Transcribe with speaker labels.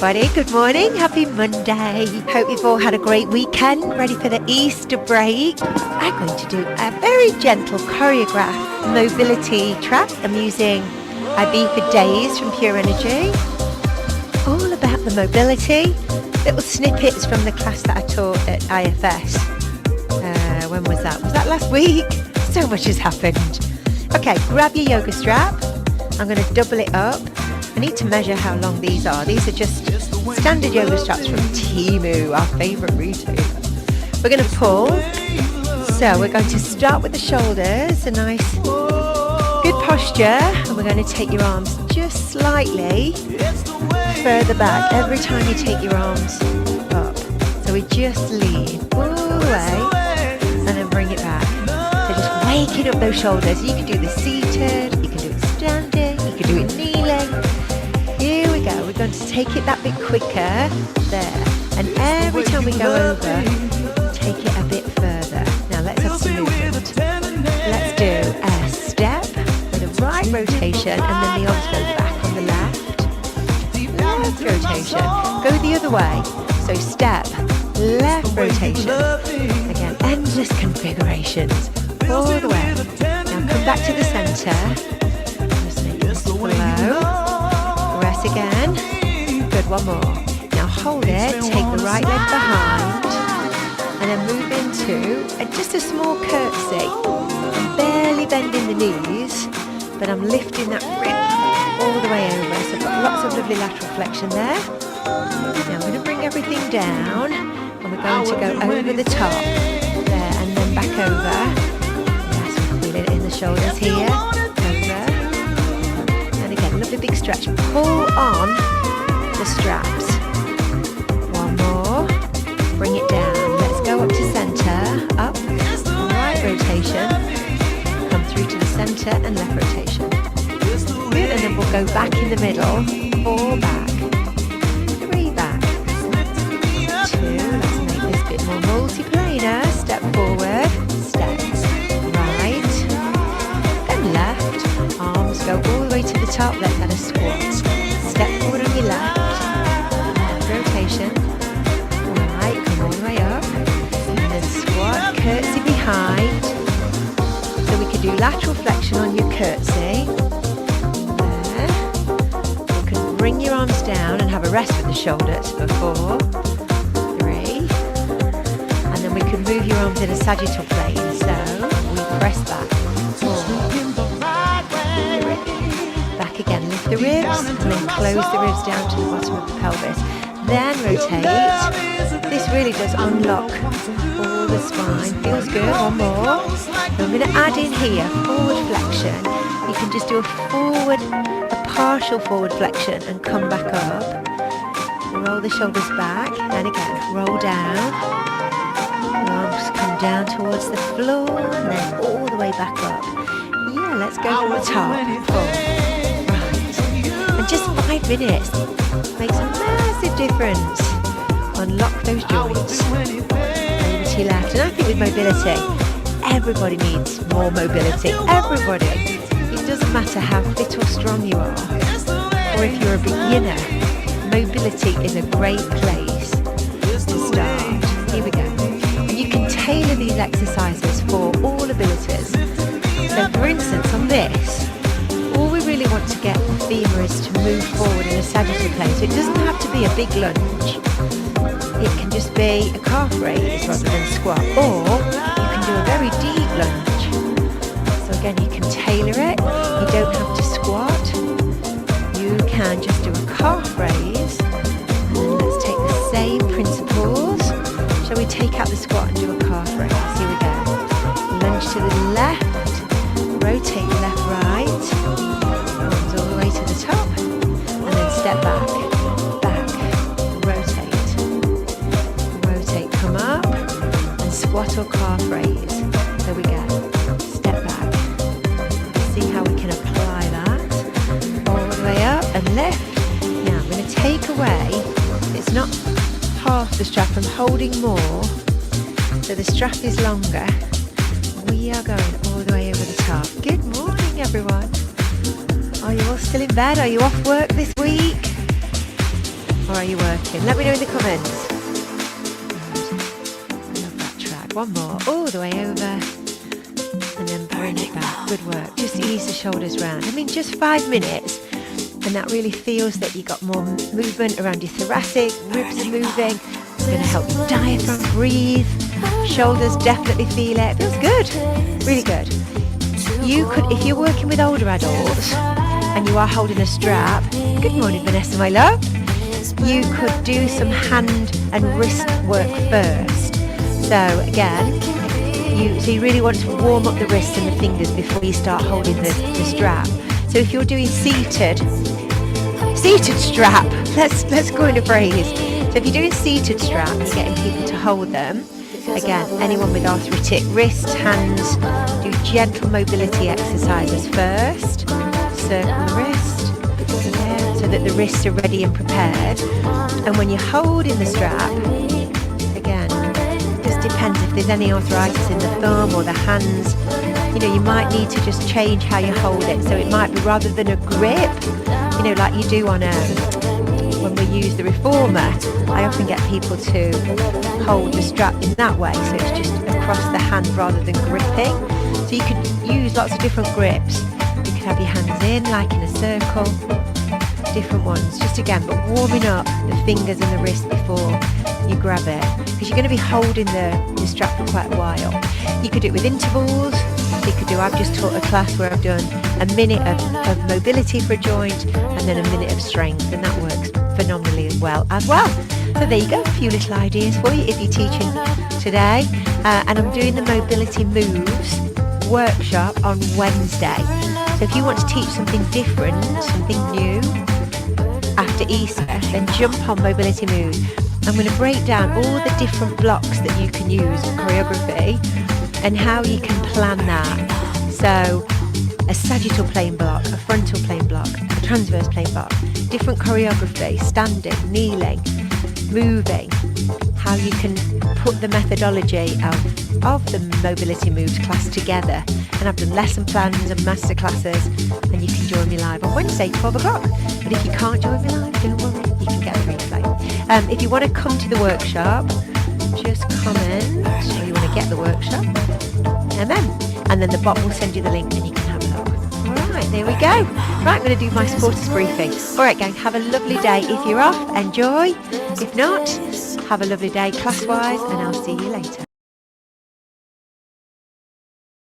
Speaker 1: everybody. Good morning. Happy Monday. Hope you've all had a great weekend, ready for the Easter break. I'm going to do a very gentle choreographed mobility track. I'm using IB for Days from Pure Energy. All about the mobility. Little snippets from the class that I taught at IFS. When was that? Was that last week? So much has happened. Okay, grab your yoga strap. I'm going to double it up. I need to measure how long these are. These are just standard yoga straps from Temu, our favourite retailer. We're going to pull. So we're going to start with the shoulders, a nice good posture, and we're going to take your arms just slightly further back every time you take your arms up. So we just lean all the way and then bring it back. So just waking up those shoulders. You can do this seated, you can do it standing, you can do it kneeling. Here we go. We're going to take it that bit quicker there. And every time we go over, take it a bit further. Now let's have some movement. Let's do a step with a right rotation and then the arms go back on the left. Left rotation. Go the other way. So step, left rotation. Again, endless configurations. All the way. Now come back to the centre. Just make it below. Rest again. Good, one more. Now hold it, take the right leg behind and then move into just a small curtsy. I'm barely bending the knees, but I'm lifting that rib all the way over. So I've got lots of lovely lateral flexion there. Now I'm going to bring everything down and we're going to go over the top there and then back over. Yes, we feel it in the shoulders here. Lovely big stretch. Pull on the straps. One more. Bring it down. Let's go up to centre. Up. Right rotation. Come through to the centre and left rotation. Good. And then we'll go back in the middle. 4 back. 3 back. 2. Let's make this a bit more multi-planar. Step forward. Step. Right. Then left. Arms go all the way to the top. Let's add a squat. Step forward on your left. Left rotation. Right, come all the way up. And then squat, curtsy behind. So we can do lateral flexion on your curtsy. There. You can bring your arms down and have a rest with the shoulders for 4, 3. And then we can move your arms in a sagittal plane. So we press back. 4. Back again, lift the ribs and then close the ribs down to the bottom of the pelvis. Then rotate. This really does unlock all the spine. Feels good. One more. So I'm going to add in here forward flexion. You can just do a partial forward flexion and come back up. Roll the shoulders back and again roll down. The arms come down towards the floor and then all the way back up. Yeah, let's go from the top. 4. And just 5 minutes makes a massive difference. Unlock those joints. Over to your left. And I think with mobility, everybody needs more mobility. Everybody. It doesn't matter how fit or strong you are, or if you're a beginner. Mobility is a great place to start. Here we go. And you can tailor these exercises for all abilities. So for instance, on this, all we really want to get the femur is to move forward in a sagittal plane. So it doesn't have to be a big lunge. It can just be a calf raise rather than squat. Or you can do a very deep lunge. So again, you can tailor it. You don't have to squat. You can just do a calf raise. And then let's take the same principles. Shall we take out the squat and do a calf raise? Here we go. Lunge to the left. Rotate left, right. Arms all the way to the top. And then step back. Back. Rotate. Rotate, come up. And squat or calf raise. There we go. Step back. See how we can apply that. All the way up and lift. Now I'm going to take away. It's not half the strap. I'm holding more. So the strap is longer. We are going all the way over the top. Good morning, everyone. Are you all still in bed? Are you off work this week? Or are you working? Let me know in the comments. Good. I love that track. One more, all the way over. And then bring it back. Good work. Just ease the shoulders round. I mean, just 5 minutes. And that really feels that you got more movement around your thoracic, ribs are moving. It's going to help your diaphragm breathe. Shoulders definitely feel it. It feels good. Really good. You could, if you're working with older adults and you are holding a strap, good morning Vanessa, my love, you could do some hand and wrist work first. So again, you really want to warm up the wrists and the fingers before you start holding the strap. So if you're doing seated strap, let's go in a phrase. So if you're doing seated strap, you're getting people to hold them. Again, anyone with arthritic wrists, hands, do gentle mobility exercises first. Circle the wrist, yeah, so that the wrists are ready and prepared. And when you're holding the strap, again, just depends if there's any arthritis in the thumb or the hands. You know, you might need to just change how you hold it. So it might be rather than a grip, you know, like you do on when we use the reformer, I often get people to hold the strap in that way, so it's just across the hand rather than gripping. So you could use lots of different grips. You could have your hands in, like in a circle, different ones, just again, but warming up the fingers and the wrist before you grab it, because you're going to be holding the strap for quite a while. You could do it with intervals. You could do, I've just taught a class where I've done a minute of mobility for a joint and then a minute of strength, and that works phenomenally well as well. So there you go, a few little ideas for you if you're teaching today. And I'm doing the mobility moves workshop on Wednesday. So if you want to teach something different, something new after Easter, then jump on mobility moves. I'm going to break down all the different blocks that you can use for choreography and how you can plan that. So a sagittal plane block, a frontal plane block, a transverse plane block, different choreography, standing, kneeling, moving, how you can put the methodology of the mobility moves class together. And I've done lesson plans and master classes, and you can join me live on Wednesday, 12 o'clock. But if you can't join me live, don't worry, you can get the replay. If you want to come to the workshop, just comment, or you want to get the workshop, and then the bot will send you the link and you can have a look. Alright, there we go. Right, I'm going to do my supporters briefing. Alright gang, have a lovely day. If you're off, enjoy. If not, have a lovely day class-wise, and I'll see you later.